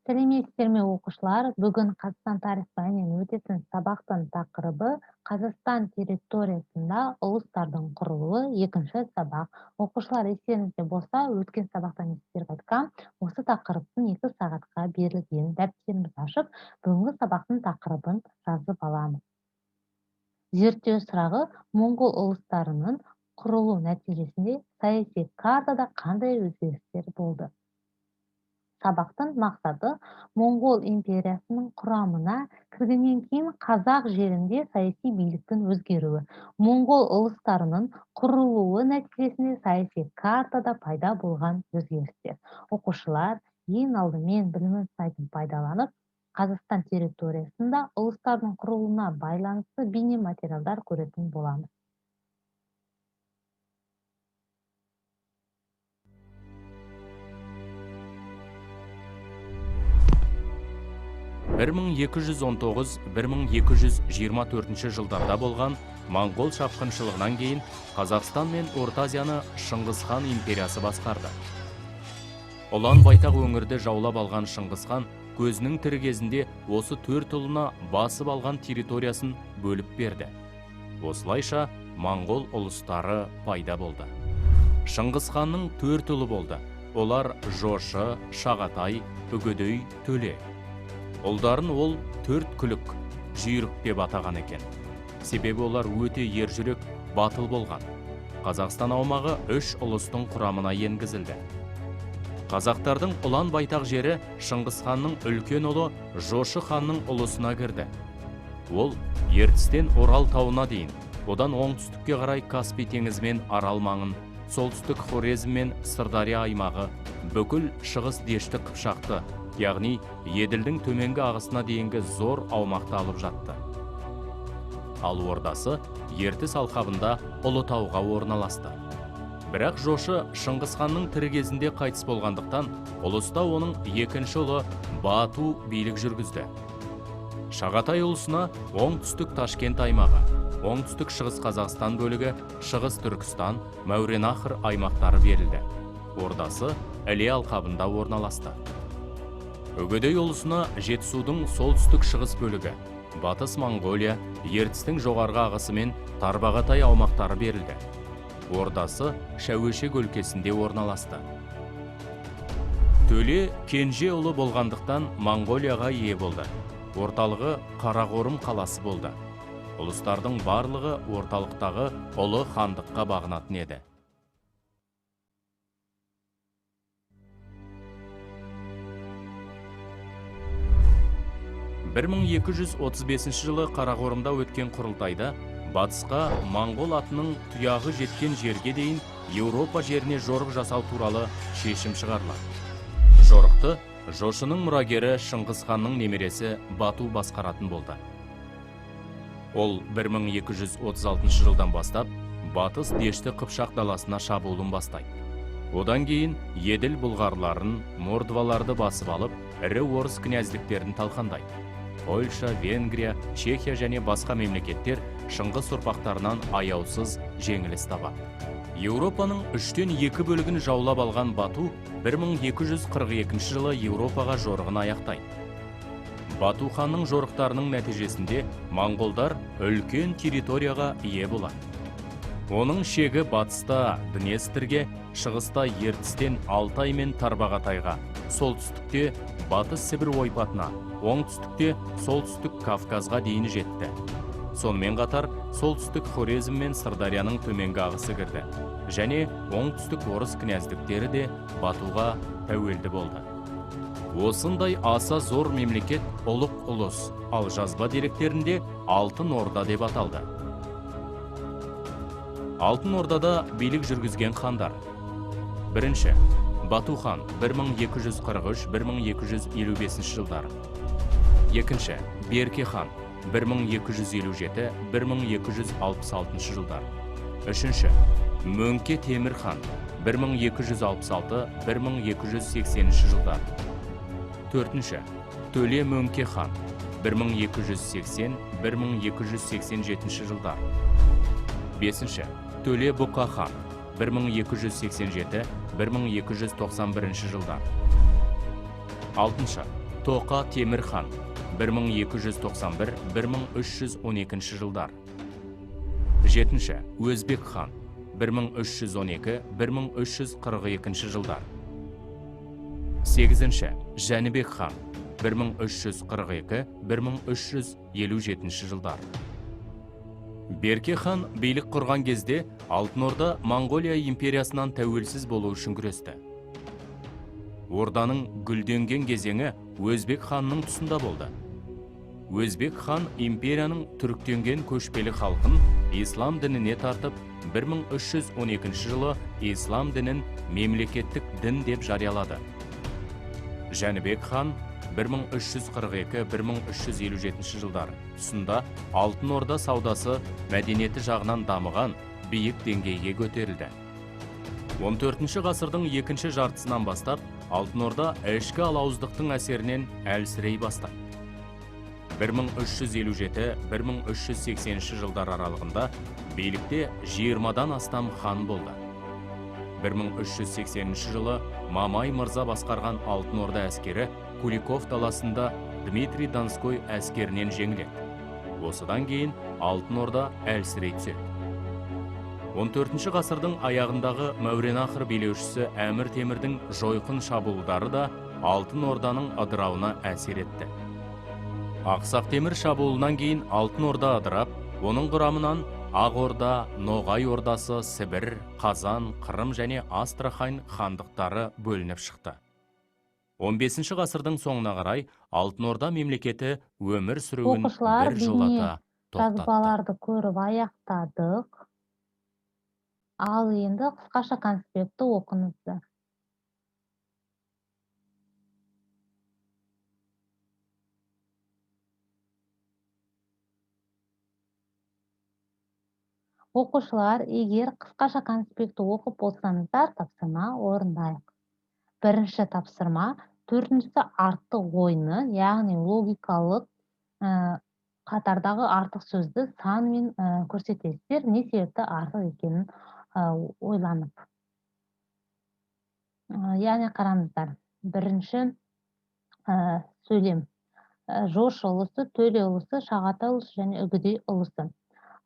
Сәлеметсіздерме оқушылар? Бүгін Қазақстан тарих пәнінен өтетін сабақтың тақырыбы Қазақстан территориясында ұлыстардың құрылуы екінші сабақ. Оқушылар естеріңізде болса, өткен сабақтан сіздерге айтқам, осы тақырыптың 2 сағатқа берілген. Дәптерімізді ашып, бүгінгі сабақтың тақырыбын жазып аламыз. Зерттеу сұрағы Моңғол ұлыстарының құрылу нәтижесінде саяси картада қандай өзгерістер болды? Сабақтың мақсаты Моңғол империясының құрамына кіргеннен кейін қазақ жерінде саяси биліктің өзгеруі, Моңғол ұлыстарының құрылуы нәтижесінде саяси картада пайда болған өзгерістер. Оқушылар ең алдымен білім сайтын пайдаланып, Қазақстан территориясында ұлыстардың құрылуына байланысты бейнематериалдар көретін боламыз. 1219-1224 жылдарда болған Моңғол шапқыншылығынан кейін Қазақстан мен Орта Азияны Шыңғыс хан империясы басқарды. Ұлан байтақ өңірді жаулап алған Шыңғыс хан көзінің тірі кезінде осы 4 ұлына басып алған территориясын бөліп берді. Осылайша Моңғол ұлыстары пайда болды. Шыңғыс ханның 4 ұлы болды. Олар Жошы, Шағатай, Үгедей, Төле. Ұлдарын ол 4 күлік, жүйрік деп атаған екен. Себебі олар өте ержүрек, батыл болған. Қазақстан аумағы 3 ұлыстың құрамына енгізілді. Қазақтардың ұлан байтақ жері Шыңғыс ханның үлкен ұлы Жошы ханның ұлысына кірді. Ол Ертістен Орал тауына дейін, одан оңтүстікке қарай Каспий теңізі мен Арал маңын, солтүстік Хорезм мен Сырдария аймағы, бүкіл шығыс Дешті қыпшақты, яғни Еділдің төменгі ағысына дейінгі зор аумақты алып жатты. Ал ордасы Ертіс алқабында Ұлытауға орналасты. Бірақ Жошы Шыңғыс ханның тірі кезінде қайтыс болғандықтан, ұлыста оның екінші ұлы Бату билік жүргізді. Шағатай ұлысына оңтүстік Ташкент аймағы, оңтүстік шығыс Қазақстан бөлігі, шығыс Түркістан, Мәуереннахр аймақтары берілді. Ордасы Іле алқабында орналасты. Үгедей ұлысына Жетісудың солтүстік шығыс бөлігі, батыс Монғолия, Ертістің жоғарғы ағысы мен Тарбағатай аумақтары берілді. Ордасы Шәуешек өлкесінде орналасты. Төле кенже ұлы болғандықтан Монғолияға ие болды. Орталығы Қарақорым қаласы болды. Ұлыстардың барлығы орталықтағы ұлы хандыққа бағынатын еді. 1235 жылы Қарақорымда өткен құрылтайда батысқа Моңғол атының тұяғы жеткен жерге дейін Еуропа жеріне жорық жасау туралы шешім шығарылады. Жорықты Жошының мұрагері Шыңғыс ханның немересі Бату басқаратын болды. Ол 1236 жылдан бастап батыс Дешті Қыпшақ даласына шабуылын бастайды. Одан кейін Еділ бұлғарларын, Мордваларды басып алып, ірі орыс князьдіктерін талқандайды. Польша, Венгрия, Чехия және басқа мемлекеттер Шыңғыс ұрпақтарынан аяусыз жеңіліс табады. Еуропаның 3-тен 2 бөлігін жаулап алған Бату 1242 жылы Еуропаға жорығын аяқтайды. Бату ханның жорықтарының нәтижесінде моңғолдар үлкен территорияға ие болады. Оның шегі батыста Днестрге, шығыста Ертістен Алтай мен Тарбағатайға, солтүстікте Батыс Сібір ойпатына, оңтүстікте солтүстік Кавказға дейін жетті. Сонымен қатар солтүстік Хорезм мен Сырдарияның төменгі ағысы кірді. Және оңтүстік орыс князьдіктері де Батуға тәуелді болды. Осындай аса зор мемлекет ұлық ұлыс, ал жазба деректерінде Алтын Орда деп аталды. Алтын Ордада билік жүргізген хандар. Бірінші, Бату хан 1243-1255 жылдары. Екінші, Берке хан 1257-1266 жылдар. Үшінші, Мөңке Темір хан 1266-1280 жылдар. Төртінші, Төле Мөңке хан 1280-1287 жылдар. Бесінші, Төле Бұқа хан 1287-1291 жылдар. Алтыншы, Тоқа Темір хан 1291-1312 жылдар. 7. Өзбек хан 1312-1342 жылдар. 8. Жәнібек хан 1342-1357 жылдар. Берке хан билік құрған кезде Алтын Орда Монғолия империясынан тәуелсіз болу үшін күресті. Орданың гүлденген кезеңі Өзбек ханның тұсында болды. Өзбек хан империяның түріктенген көшпелі халқын ислам дініне тартып, 1312 жылы ислам дінін мемлекеттік дін деп жариялады. Жәнібек хан 1342-1357 жылдар тұсында Алтын Орда саудасы мәдениеті жағынан дамыған, биік деңгейге көтерілді. 14 ғасырдың екінші жартысынан бастап, Алтын Орда ішкі алауыздықтың әсерінен әлсірей бастайды. 1357-1380 жылдар аралығында билікте 20-дан астам хан болды. 1380 жылы Мамай мырза басқарған Алтын Орда әскері Куликов даласында Дмитрий Донской әскерінен жеңіледі. Осыдан кейін Алтын Орда әлсірей түседі. 14 ғасырдың аяғындағы Мәуереннахр билеушісі Әмір Темірдің жойқын шабуылдары да Алтын Орданың ыдырауына әсер етті. Ақсақ Темір шабуылынан кейін Алтын Орда ыдырап, оның құрамынан Ақ Орда, Ноғай Ордасы, Сібір, Қазан, Қырым және Астрахань хандықтары бөлініп шықты. 15 ғасырдың соңына қарай Алтын Орда мемлекеті өмір сүруін Оқушылар, бір жолата тоқтатты. жазбаларды көріп аяқтадық. Ал енді қысқаша конспектті оқыңыздар. Оқушылар, егер қысқаша конспектті оқып болсаңыздар, тапсырма орындайық. Бірінші тапсырма, төртіншісі артық ойыны, яғни логикалық қатардағы артық сөзді санмен көрсетесіздер, не себепті артық екенін ойланып. Яғни қараңыздар, бірінші сөйлем. Жошы ұлысы, Төле ұлысы, Шағатай ұлысы және Үгідей ұлысы.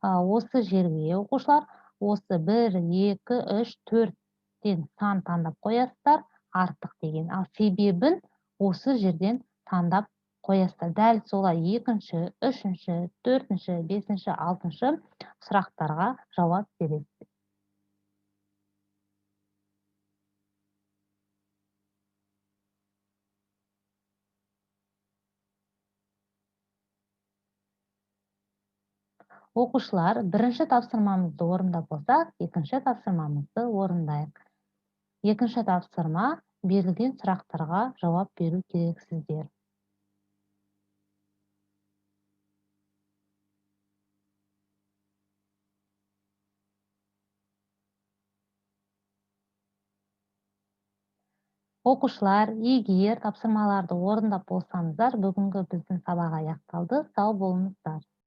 Осы жерге оқушылар, осы 1, 2, 3, 4-тен сан таңдап қоясыздар, артық деген. Ал себебін осы жерден таңдап қоясыздар. Дәл солай 2-ші, 3-ші, 4-ші, 5-ші, 6-ші сұрақтарға жауап бересіздер. Оқушылар, бірінші тапсырмамызды орындап болсақ, екінші тапсырмамызды орындайық. Екінші тапсырма, берілген сұрақтарға жауап беру керексіздер. Оқушылар, егер тапсырмаларды орындап болсаңыздар, бүгінгі біздің сабақ аяқталды. Сау болыңыздар.